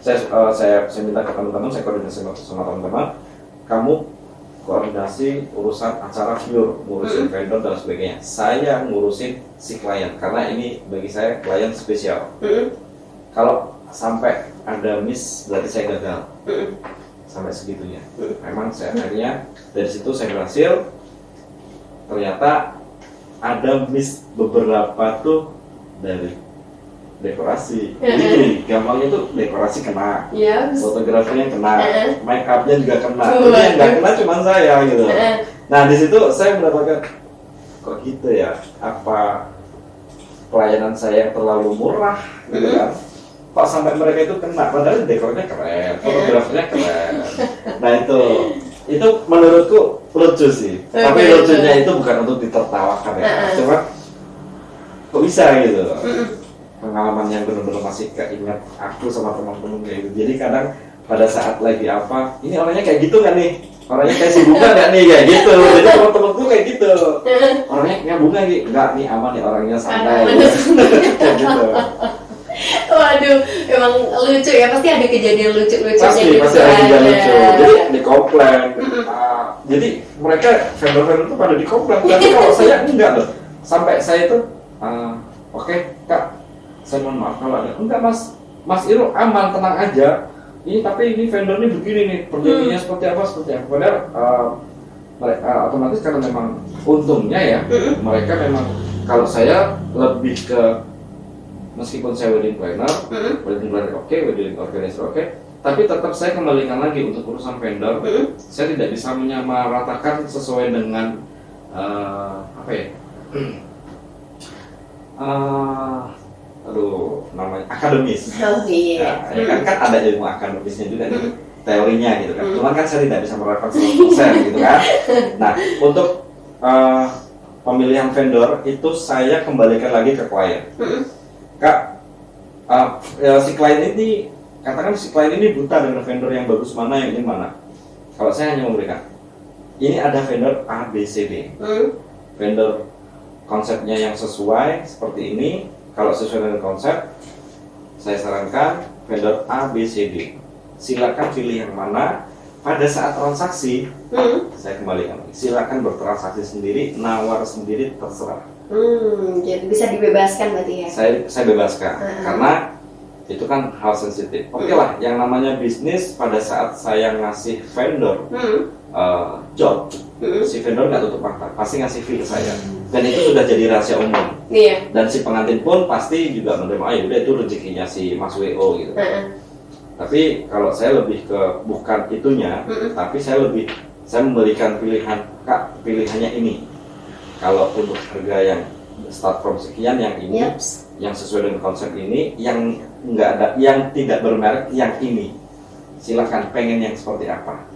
Saya minta ke teman-teman, saya koordinasi sama teman-teman. Kamu koordinasi urusan acara pure, ngurusin vendor dan sebagainya. Saya ngurusin si klien karena ini bagi saya klien spesial. Kalau sampai ada miss berarti saya gagal. Sampai segitunya. Memang saya akhirnya dari situ saya berhasil. Ternyata ada miss beberapa tuh dari dekorasi. Jadi gampangnya tuh dekorasi kena, fotografernya kena, make upnya juga kena. Jadi yang nggak kena cuma saya gitu. Nah di situ saya mendapatkan kok gitu ya? Apa pelayanan saya yang terlalu murah gitu kan? Kok sampai mereka itu kena? Padahal dekornya keren, fotografernya keren. Nah itu menurutku lucu sih. Tapi lucunya itu bukan untuk ditertawakan ya. Cuma kok bisa gitu? Pengalaman yang benar-benar masih keinget aku sama teman-teman kayak gitu. Jadi kadang pada saat lagi apa, ini orangnya kayak gitu nggak nih? Orangnya kayak si bunga nggak nih? Kayak gitu. Jadi teman-teman tuh kayak gitu. Orangnya kayak bunga nih? Nggak nih, aman nih, orangnya santai. Kayak gitu. Waduh, emang lucu ya, pasti ada kejadian lucu-lucunya gitu. Pasti ada kejadian lucu. Jadi di komplain. Jadi mereka vendor-vendor tuh pada di komplain. Tapi kalau saya enggak loh. Sampai saya tuh, oke, Kak, saya mohon maaf kalau ada. Enggak Mas Iro aman, tenang aja. Tapi ini vendor ini begini nih, perjanjiannya seperti apa. Padahal mereka otomatis karena memang untungnya ya, mereka memang, kalau saya lebih ke, meskipun saya wedding planner oke, wedding organizer oke, tapi tetap saya kembalikan lagi untuk urusan vendor. Saya tidak bisa menyamaratakan sesuai dengan namanya akademis. Ya, kan ada ilmu akademisnya juga nih, teorinya gitu kan. Cuman kan saya tidak bisa menerapkan 100% gitu kan. Nah, untuk pemilihan vendor itu saya kembalikan lagi ke klien. Kak, si klien ini, katakan si klien ini buta dengan vendor yang bagus mana, yang ini mana. Kalau saya hanya memberikan, ini ada vendor A, B, C, D. Vendor konsepnya yang sesuai seperti ini. Kalau sesuai dengan konsep, saya sarankan vendor A, B, C, D. Silakan pilih yang mana. Pada saat transaksi, saya kembalikan. Silakan bertransaksi sendiri, nawar sendiri, terserah. Jadi bisa dibebaskan berarti ya? Saya bebaskan, karena itu kan hal sensitif. Oke lah, yang namanya bisnis, pada saat saya ngasih vendor job, si vendor nggak tutup mata, pasti ngasih fee ke saya. Dan itu sudah jadi rahasia umum. Dan si pengantin pun pasti juga menerima, udah itu rezekinya si Mas WO gitu. Tapi kalau saya lebih ke bukan itunya, tapi saya memberikan pilihan, Kak, pilihannya ini. Kalau untuk harga yang start from sekian, yang ini, yang sesuai dengan konsep ini, yang nggak ada, yang tidak bermerek, yang ini. Silakan, pengen yang seperti apa.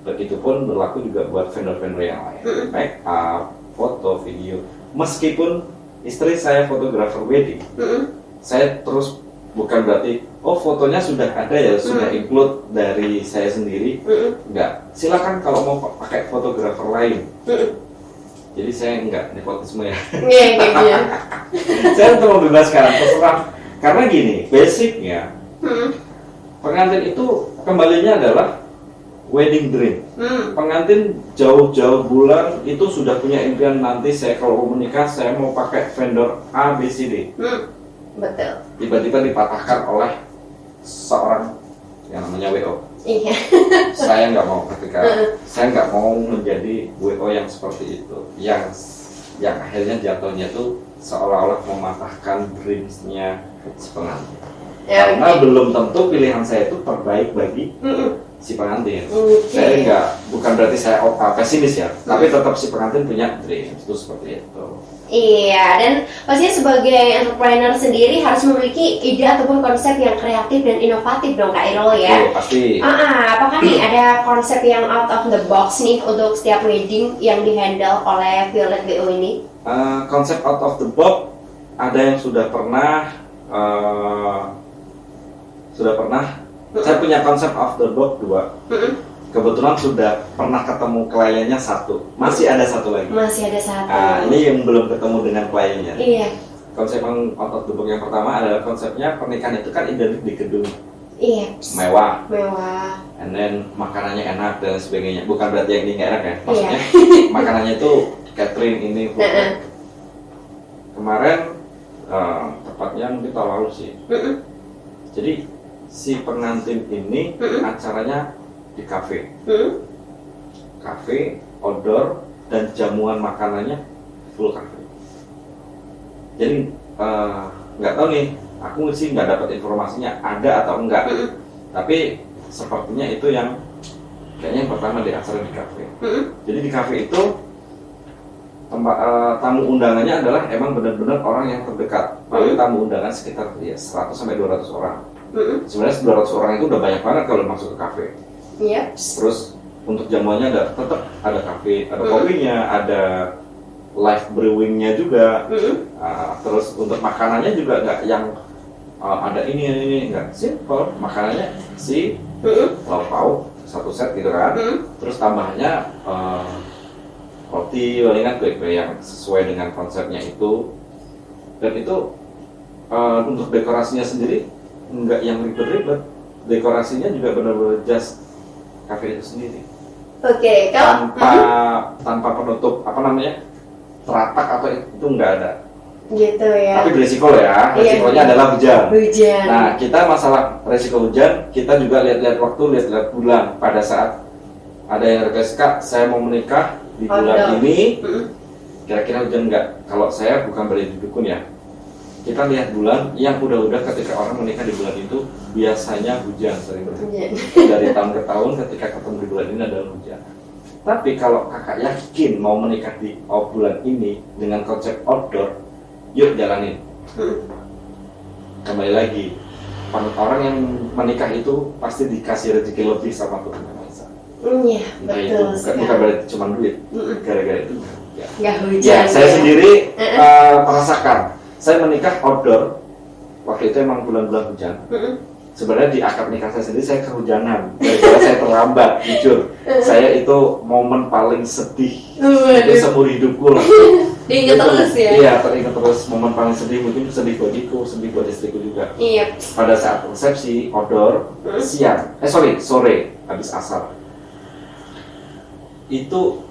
Begitupun berlaku juga buat vendor-vendor yang lain. Make up, foto, video. Meskipun istri saya fotografer wedding, saya terus bukan berarti fotonya sudah ada ya, sudah include dari saya sendiri. Enggak. Silakan kalau mau pakai fotografer lain. Jadi saya enggak nepotisme ya. Saya untuk membebaskan, terserah. Karena gini, basicnya pengantin itu kembalinya adalah wedding dream. Pengantin jauh-jauh bulan itu sudah punya impian, nanti saya kalau mau menikah saya mau pakai vendor A, B, C, D. Betul. Tiba-tiba dipatahkan oleh seorang yang namanya WO. Saya nggak mau, saya nggak mau menjadi WO yang seperti itu, yang akhirnya jatuhnya tuh seolah-olah mematahkan dreamsnya si pengantin. Karena belum tentu pilihan saya itu terbaik bagi si pengantin. Saya bukan berarti saya pesimis ya, tapi tetap si pengantin punya dream itu seperti itu. Iya, dan pastinya sebagai entrepreneur sendiri harus memiliki ide ataupun konsep yang kreatif dan inovatif dong Kak Irul ya. Betul, pasti. Apakah nih ada konsep yang out of the box nih untuk setiap wedding yang dihandle oleh Violet WO ini? Konsep out of the box ada yang sudah pernah. Saya punya konsep out of the box 2. Kebetulan sudah pernah ketemu kliennya 1, masih ada 1 lagi. Masih ada 1. Ini yang belum ketemu dengan kliennya. Iya. Konsep yang out of the box yang pertama adalah konsepnya pernikahan itu kan identik di gedung Iya. mewah, Mewah. and then makanannya enak dan sebagainya. Bukan berarti yang ini nggak enak ya, maksudnya makanannya itu catering ini. Kemarin tepatnya mungkin tahun lalu sih. Jadi si pengantin ini acaranya di kafe, outdoor, dan jamuan makanannya full kafe. Jadi nggak tahu nih, aku sih nggak dapat informasinya ada atau enggak. Tapi sepertinya itu yang kayaknya yang pertama di acara di kafe. Jadi di kafe itu tamu undangannya adalah emang benar-benar orang yang terdekat. Paling tamu undangan sekitar 100 sampai 200 orang. Sebenarnya 200 orang itu udah banyak banget kalau masuk ke kafe. Terus untuk jamuannya tetap ada kafe, ada kopinya, ada live brewingnya juga. Terus untuk makanannya juga nggak yang ada ini nggak, simple. Makanannya lauk pauk 1 set gitu kan. Terus tambahannya roti, palingan kue-kue yang sesuai dengan konsepnya itu. Dan itu untuk dekorasinya sendiri nggak yang ribet-ribet. Dekorasinya juga benar-benar just kafe itu sendiri. Oke, kalau tanpa penutup teratak atau itu nggak ada. Gitu ya. Tapi beresiko ya, resikonya adalah hujan. Nah, kita masalah resiko hujan, kita juga lihat-lihat waktu, lihat-lihat bulan. Pada saat ada yang request, Kak, saya mau menikah di bulan ini, kira-kira hujan nggak? Kalau saya bukan berada di dukun ya, kita lihat bulan yang udah ketika orang menikah di bulan itu biasanya hujan sering berhenti. Dari tahun ke tahun ketika ketemu di bulan ini adalah hujan. Tapi kalau kakak yakin mau menikah di bulan ini dengan konsep outdoor, yuk jalanin. Kembali lagi, orang yang menikah itu pasti dikasih rezeki lebih sama Tuhan Yang Maha Esa. Iya, betul. Bukan berarti cuma duit. Gara-gara itu nggak hujan. Ya, saya sendiri merasakan. Saya menikah outdoor, waktu itu emang bulan-bulan hujan. Sebenarnya di akad nikah saya sendiri saya kehujanan, gara-gara saya terlambat, jujur. Saya itu momen paling sedih mungkin seumur hidupku lah. Diingat terus ya? Iya, teringat terus momen paling sedih, mungkin sedih buat ibu, sedih buat istriku juga. Iya. Pada saat resepsi outdoor, sore, habis asar. Itu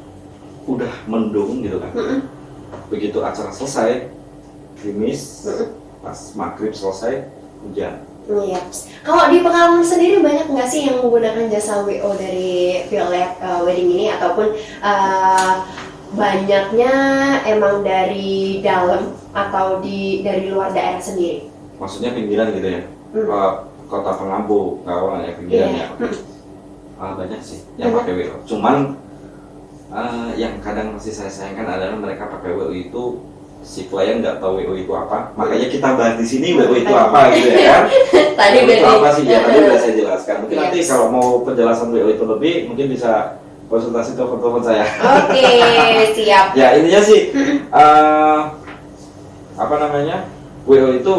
udah mendung gitu kan. Begitu acara selesai, gerimis, pas maghrib selesai, hujan. Iya. Kalau di pengalaman sendiri banyak nggak sih yang menggunakan jasa WO dari Violet Wedding ini, ataupun banyaknya emang dari dalam atau dari luar daerah sendiri? Maksudnya pinggiran gitu ya? Kota pengampu, kawan ya pinggiran ya. Banyak sih yang pakai WO. Cuman yang kadang masih saya sayangkan adalah mereka pakai WO itu si klien nggak tahu WO itu apa, makanya kita bahas di sini WO itu apa gitu ya kan. Tadi itu apa sih ya, tadi udah saya jelaskan. Mungkin nanti kalau mau penjelasan WO itu lebih, mungkin bisa konsultasi telepon saya. Oke, siap. Ya intinya sih WO itu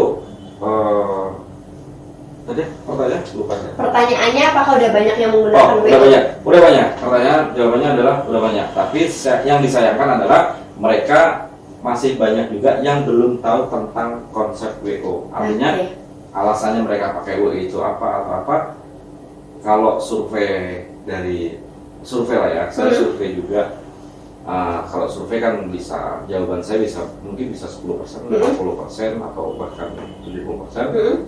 tadi pertanyaan lupa ya. Pertanyaannya apakah udah banyak yang menggunakan WO? Udah banyak. Pertanyaan jawabannya adalah udah banyak. Tapi yang disayangkan adalah mereka masih banyak juga yang belum tahu tentang konsep WO. Artinya alasannya mereka pakai WO itu apa atau apa. Kalau survei lah ya, saya survei juga. Kalau survei kan bisa, jawaban saya mungkin bisa 10%, 50% atau bahkan 70%.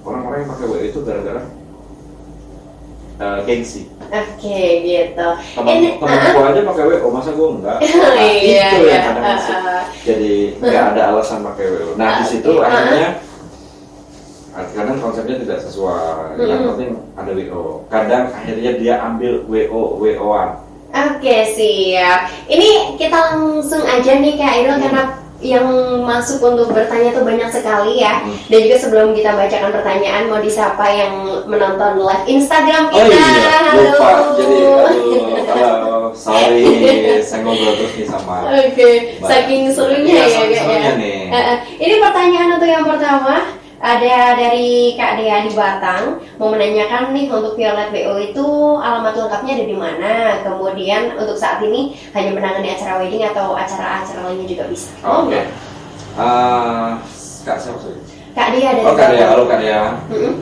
Orang-orang yang pakai WO itu gara-gara gengsi. Oke, gitu. Temanku aja pakai WO, masa gue enggak? Iya, itu yang kadang jadi nggak ada alasan pakai WO. Nah di situ akhirnya kadang konsepnya tidak sesuai. Yang penting ada WO. Kadang akhirnya dia ambil WO-WO-an. Oke, siap. Ini kita langsung aja nih Kak Irul, karena yang masuk untuk bertanya tuh banyak sekali ya. Dan juga sebelum kita bacakan pertanyaan, mau disapa yang menonton live Instagram kita. Oh iya, lupa. Halo. Jadi, halo, sorry, saya ngobrol terus nih sama Oke, Mbak. saking serunya Iya, ya saking Kak serunya ya. nih. Ini pertanyaan untuk yang pertama. Ada dari Kak Dea di Batang, mau menanyakan nih untuk Violet BO itu alamat lengkapnya ada di mana? Kemudian untuk saat ini hanya menangani acara wedding atau acara-acara lainnya juga bisa. Oke. Kak siapa sih? Kak Dea dari Oh Kak Dea, Batang. halo Kak Dea. Mm-mm.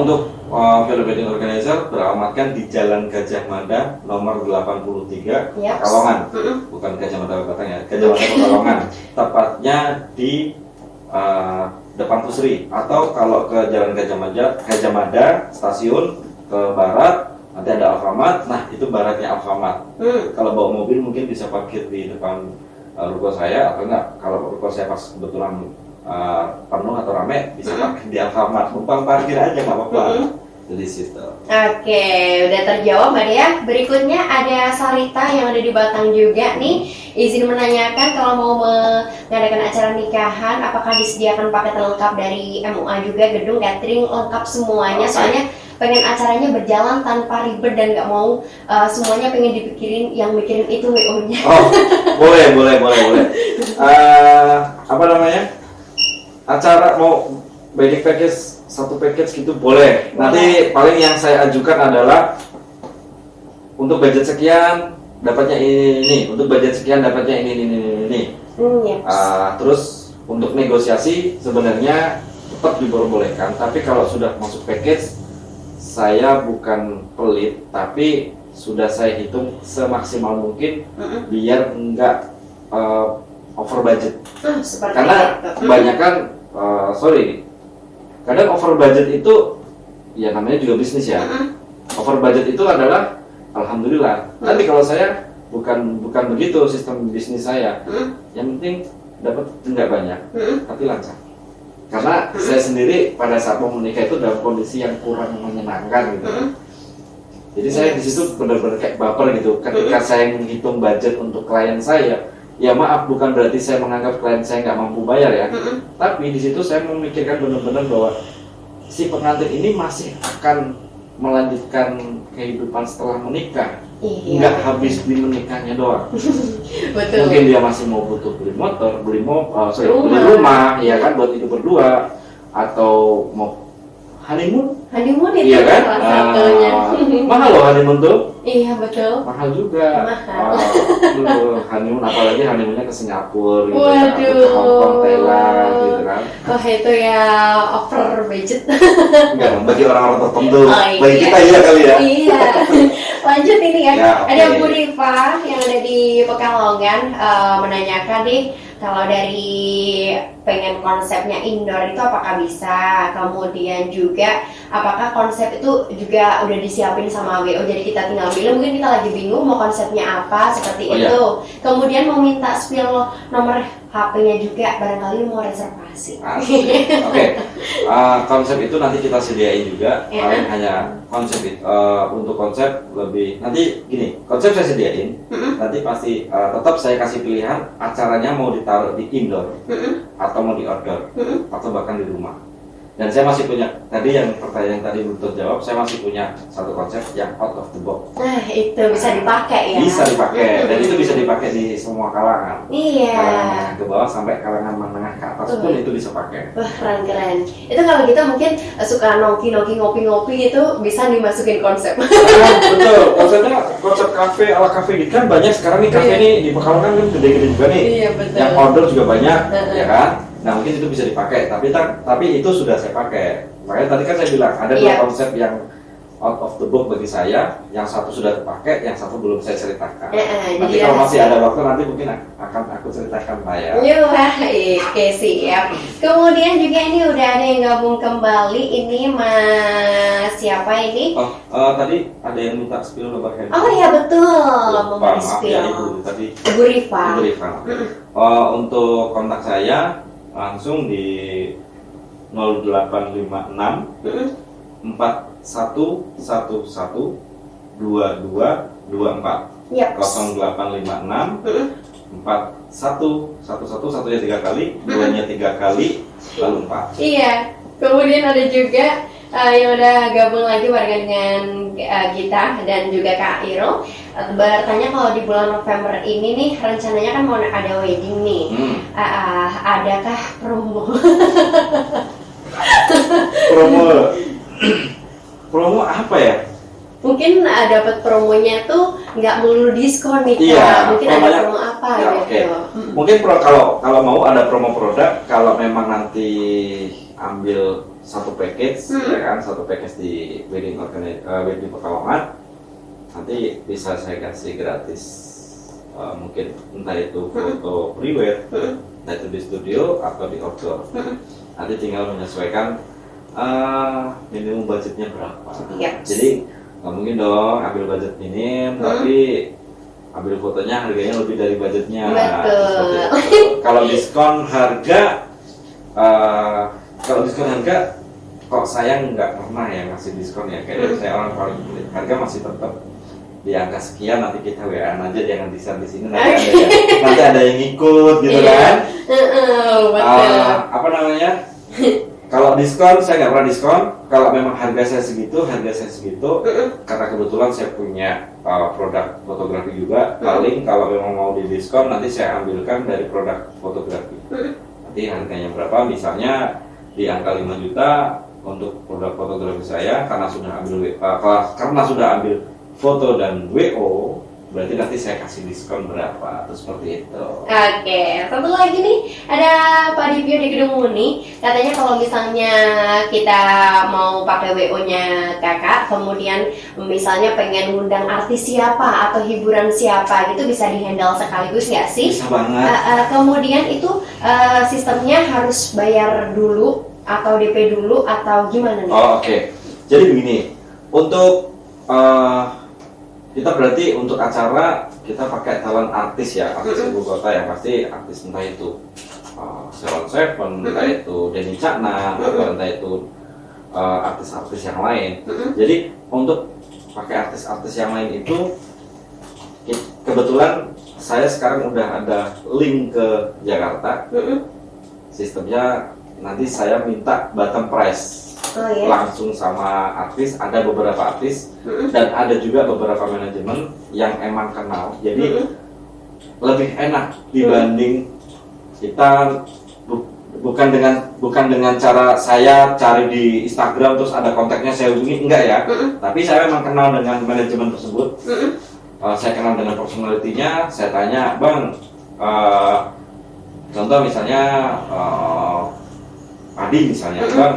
Untuk Violet Wedding Organizer beralamatkan di Jalan Gajah Mada nomor 83 Yap. Pekalongan. Mm-mm. Bukan Gajah Mada Batang ya, Gajah Mada Pekalongan. Tepatnya di depan Pusri, atau kalau ke Jalan Gajah Mada stasiun ke barat nanti ada Alfamart. Nah itu baratnya Alfamart. Kalau bawa mobil mungkin bisa parkir di depan ruko saya, atau enggak kalau ruko saya pas kebetulan penuh atau rame bisa parkir di Alfamart, numpang parkir aja nggak apa-apa. Jadi situ. Oke, udah terjawab Mbak Dea. Berikutnya ada Sarita yang ada di Batang juga nih. Izin menanyakan kalau mau mengadakan acara nikahan, apakah disediakan paket lengkap dari MUA juga, gedung, catering, lengkap semuanya. Oke. Soalnya pengen acaranya berjalan tanpa ribet dan nggak mau semuanya pengen dipikirin, yang mikirin itu WO-nya. Oh, boleh. Apa namanya? Acara mau wedding package, satu package gitu boleh. Nanti paling yang saya ajukan adalah untuk budget sekian dapatnya ini, untuk budget sekian dapatnya ini. Yes. Terus untuk negosiasi sebenarnya tetap diperbolehkan, tapi kalau sudah masuk package saya bukan pelit, tapi sudah saya hitung semaksimal mungkin biar enggak over budget. Seperti Karena itu. kebanyakan kadang over budget itu ya namanya juga bisnis ya. Over budget itu adalah alhamdulillah. Tapi kalau saya bukan begitu sistem bisnis saya. Yang penting dapat nggak banyak, tapi lancar. Karena saya sendiri pada saat mau menikah itu dalam kondisi yang kurang menyenangkan gitu. Jadi saya di situ benar-benar kayak baper gitu. Ketika saya menghitung budget untuk klien saya, ya maaf, bukan berarti saya menganggap klien saya nggak mampu bayar ya. Tapi di situ saya memikirkan benar-benar bahwa si pengantin ini masih akan melanjutkan kehidupan setelah menikah. Iya. Nggak habis di menikahnya doang. Betul. Mungkin dia masih mau butuh beli motor, beli rumah, ya kan, buat hidup berdua, atau mau honeymoon. Honeymoon itu Iya kan? salah satunya. Mahal loh honeymoon tuh. Iya betul. Mahal juga. Mahal. Honeymoon, apalagi honeymoonnya ke Singapura gitu, Waduh. atau ke Hong Kong, Thailand gitu kan. Wah itu ya over budget. Enggak, bagi orang-orang tertentu. Oh, Bagi iya. kita iya kali ya. Iya. Lanjut ini ya. Ya, oke. Ada Bu Rifa yang ada di Pekalongan menanyakan nih, kalau dari pengen konsepnya indoor itu apakah bisa? Kemudian juga apakah konsep itu juga udah disiapin sama WO, jadi kita tinggal pilih, mungkin kita lagi bingung mau konsepnya apa seperti Oh, itu. Kemudian mau minta spill nomor HP-nya juga, barangkali mau reservasi. Asik. Oke. Konsep itu nanti kita sediain juga. Ya. Paling hanya konsep itu. Untuk konsep lebih nanti gini, konsep saya sediain. Nanti pasti tetap saya kasih pilihan acaranya mau ditaruh di indoor atau mau di outdoor atau bahkan di rumah. Dan saya masih punya, tadi yang pertanyaan tadi belum terjawab, saya masih punya satu konsep yang out of the box. Nah itu bisa dipakai ya. Bisa dipakai, dan itu bisa dipakai di semua kalangan. Iya. Kalangan menengah ke bawah sampai kalangan menengah ke atas pun itu bisa pakai. Wah keren. Itu kalau kita mungkin suka nongki ngopi-ngopi itu bisa dimasukin konsep. Betul, konsep kafe ala kafe gitu kan banyak sekarang nih. Kafe nih di Pekalongan kan gede-gede juga nih. Iya betul. Yang outdoor juga banyak, ya kan? Nah mungkin itu bisa dipakai, tapi itu sudah saya pakai. Makanya tadi kan saya bilang ada dua konsep yang out of the box bagi saya, yang satu sudah terpakai, yang satu belum saya ceritakan. Nanti kalau masih ada waktu nanti mungkin akan aku ceritakan Pak ya. Wah, oke siap. Kemudian juga ini udah ada yang gabung kembali. Ini Mas siapa ini? Tadi ada yang minta spill nomor handphone. Oh iya betul, Lupa, memberi maaf ya spill. Ibu tadi. Ibu Rifa. Ibu Rifa. Untuk kontak saya langsung di 0856 4111 2224. Yap. 0856 4111 satunya 3 kali, duanya 3 kali, lalu 4. Iya. Kemudian ada juga yang udah gabung lagi barengan dengan kita dan juga Kak Irul, bertanya kalau di bulan November ini nih rencananya kan mau ada wedding nih, adakah promo? Promo apa ya? Mungkin dapat promonya tuh nggak melulu diskon nih Kak. Iya, Mungkin ada promo apa ya, gitu. okay. Mungkin kalau mau ada promo produk, kalau memang nanti ambil satu package, ya kan, satu package di wedding Pekalongan, nanti bisa saya kasih gratis, mungkin entah itu foto pre-wed, entah itu di studio atau di outdoor. Nanti tinggal menyesuaikan minimum budgetnya berapa. Yes. Jadi nggak mungkin dong ambil budget minim, tapi ambil fotonya harganya lebih dari budgetnya. Betul. Kalau diskon harga, kok saya nggak pernah ya ngasih diskon ya. Kayaknya saya orang paling pelit. Harga masih tetap di angka sekian, nanti kita WA aja, jangan di sini nanti ada yang ikut gitu kan. Apa namanya? Kalau diskon saya nggak pernah diskon. Kalau memang harga saya segitu, karena kebetulan saya punya produk fotografi juga. Paling kalau memang mau di diskon, nanti saya ambilkan dari produk fotografi. Nanti harganya berapa? Misalnya di angka 5 juta untuk produk fotografi saya, karena sudah ambil foto dan WO, berarti nanti saya kasih diskon berapa, atau seperti itu. Oke, satu lagi nih, ada Pak Divio di Gedung Muni. Katanya kalau misalnya kita mau pakai WO-nya kakak, kemudian misalnya pengen ngundang artis siapa atau hiburan siapa gitu, bisa dihandle sekaligus nggak sih? Bisa banget. Kemudian itu sistemnya harus bayar dulu atau DP dulu atau gimana nih? Oh, oke. Jadi begini, untuk kita berarti untuk acara kita pakai talent artis ya, artis ibu kota yang pasti artis, entah itu Sheila Seven, entah itu Denny Cakna, atau entah itu artis-artis yang lain. Jadi untuk pakai artis-artis yang lain itu kebetulan saya sekarang udah ada link ke Jakarta. Sistemnya nanti saya minta bottom price. Langsung sama artis, ada beberapa artis dan ada juga beberapa manajemen yang emang kenal, jadi lebih enak dibanding kita bukan dengan cara saya cari di Instagram terus ada kontaknya saya hubungi, enggak ya, tapi saya memang kenal dengan manajemen tersebut. Saya kenal dengan personalitinya, saya tanya, bang, contoh misalnya Adi misalnya, bang,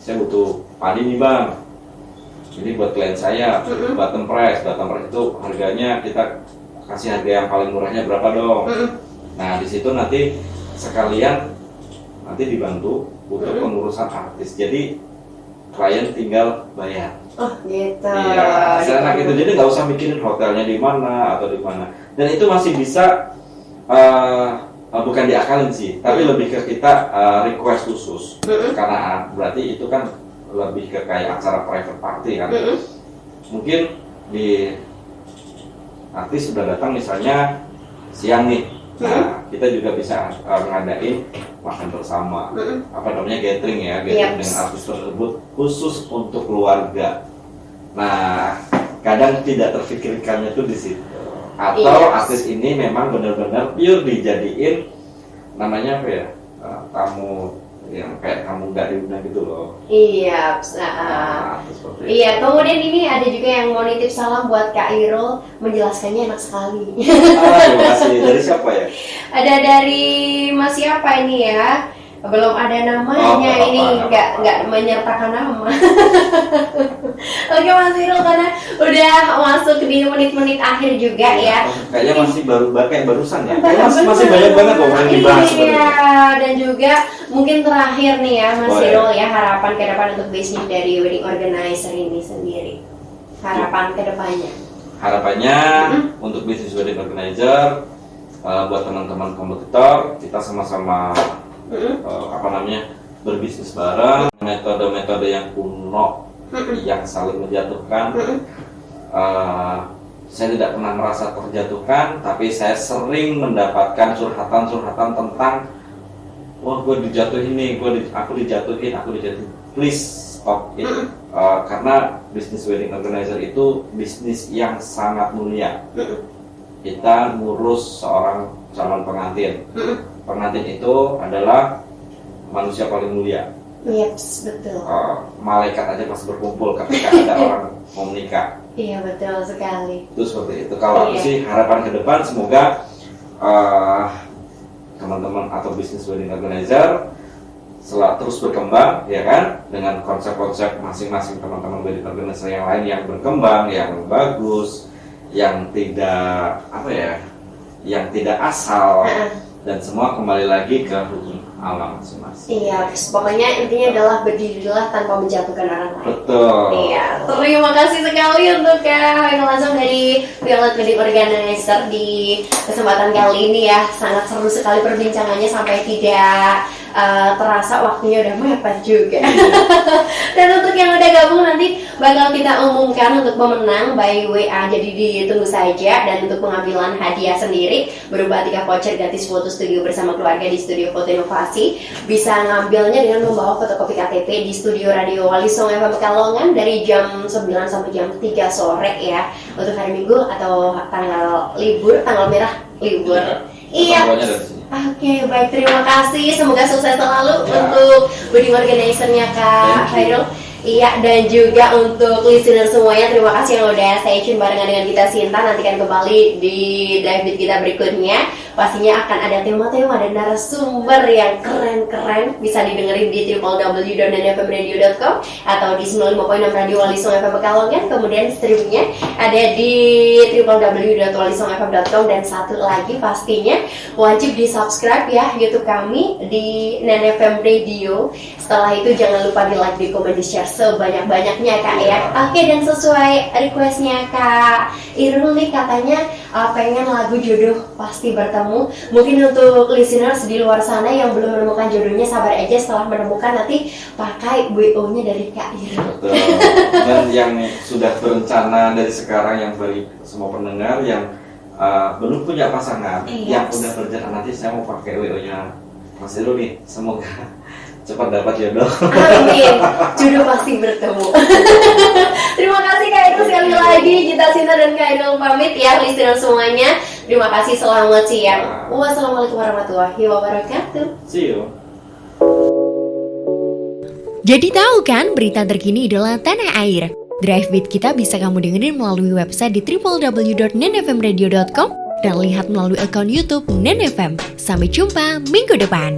saya butuh padi nih bang, ini buat klien saya, bottom price itu harganya kita kasih harga yang paling murahnya berapa dong. Nah di situ nanti sekalian nanti dibantu untuk pengurusan artis, jadi klien tinggal bayar. Oh gitu. Iya, seenak itu, jadi nggak usah mikirin hotelnya di mana atau di mana, dan itu masih bisa bukan diakalin sih, tapi lebih ke kita request khusus, karena berarti itu kan lebih ke kayak acara private party kan. Mungkin di artis sudah datang misalnya siang nih, nah kita juga bisa ngadain makan bersama, apa namanya, gathering ya, gathering dengan artis tersebut khusus untuk keluarga. Nah kadang tidak terfikirkannya tuh di situ. Atau artis ini memang benar-benar pure dijadiin namanya apa ya, tamu yang kayak tamu nggak diundang gitu loh. Iya, iya. Kemudian ini ada juga yang mau nitip salam buat Kak Irul, menjelaskannya enak sekali. Terima kasih. Dari siapa ya? Ada dari Mas siapa ini ya? Belum ada namanya, ini nggak menyertakan nama. Oke Mas Irul, karena udah masuk di menit-menit akhir juga ya. Kayaknya masih kayak barusan ya. Kayaknya masih banyak banget loh yang dibahas. Iya, dan juga mungkin terakhir nih ya Mas Irul ya, harapan ke depan untuk bisnis dari wedding organizer ini sendiri. Harapan ke depannya. Harapannya untuk bisnis wedding organizer, buat teman-teman kompetitor, kita sama-sama berbisnis bareng, metode-metode yang kuno yang saling menjatuhkan, saya tidak pernah merasa terjatuhkan, tapi saya sering mendapatkan curhatan tentang wah gue dijatuhin nih, aku dijatuhin. Please stop it. Karena bisnis wedding organizer itu bisnis yang sangat mulia. Kita ngurus seorang calon pengantin. Pengantin itu adalah manusia paling mulia. Yeps, betul. Malaikat aja pas berkumpul ketika ada orang mau menikah. Iya, betul sekali. Itu seperti itu. Kalau aku sih harapan ke depan semoga teman-teman atau bisnis wedding organizer terus berkembang, ya kan, dengan konsep-konsep masing-masing teman-teman wedding organizer yang lain yang berkembang, yang bagus, yang tidak yang tidak asal, dan semua kembali lagi ke hukum alam masing-masing. Iya, pokoknya intinya adalah berdirilah tanpa menjatuhkan orang lain. Betul. Iya, terima kasih sekali untuk Kak langsung dari Violet Wedding Organizer di kesempatan kali ini ya. Sangat seru sekali perbincangannya sampai tidak terasa waktunya udah mepet juga. Dan untuk yang udah gabung nanti bakal kita umumkan untuk pemenang by WA, jadi ditunggu saja. Dan untuk pengambilan hadiah sendiri berupa 3 voucher gratis foto studio bersama keluarga di Studio Foto Inovasi, bisa ngambilnya dengan membawa fotokopi KTP di Studio Radio Wali Songo FM Pekalongan dari jam 9 sampai jam 3 sore ya, untuk hari Minggu atau tanggal libur, tanggal merah libur. Iya. Oke, baik, terima kasih. Semoga sukses selalu untuk wedding organizer-nya Kak Khairul. Iya, dan juga untuk listener semuanya, terima kasih yang udah stay tune barengan dengan kita Sinta. Nantikan kembali di Drive Beat kita berikutnya. Pastinya akan ada tema-tema dan narasumber yang keren-keren. Bisa didengerin di www.nfmradio.com atau di 95.6 Radio Wali Songo FM Pekalongan. Kemudian streamingnya ada di www.walisongofm.com. Dan satu lagi pastinya wajib di subscribe ya YouTube kami di NFM Radio. Setelah itu jangan lupa di like, di komen, di share sebanyak-banyaknya Kak ya. Oke, dan sesuai requestnya Kak Irul nih, katanya pengen lagu Jodoh Pasti Bertemu. Mungkin untuk listeners di luar sana yang belum menemukan jodohnya, sabar aja, setelah menemukan nanti pakai WO-nya dari Kak Irul. Betul. Dan yang sudah berencana dari sekarang, yang bagi semua pendengar yang belum punya pasangan, yang udah berencana nanti saya mau pakai WO-nya Mas Irul nih, semoga cepat dapat jodoh. Amin. Jodoh pasti bertemu. Terima kasih Kak Irul sekali lagi. Gita Sinta dan Kak Irul pamit ya, listener semuanya. Terima kasih, selamat siang. Wassalamualaikum warahmatullahi wabarakatuh. See you. Jadi tahu kan berita terkini idola tanah air? Drive Beat kita bisa kamu dengerin melalui website di www.nenfmradio.com dan lihat melalui akun YouTube Nen FM. Sampai jumpa minggu depan.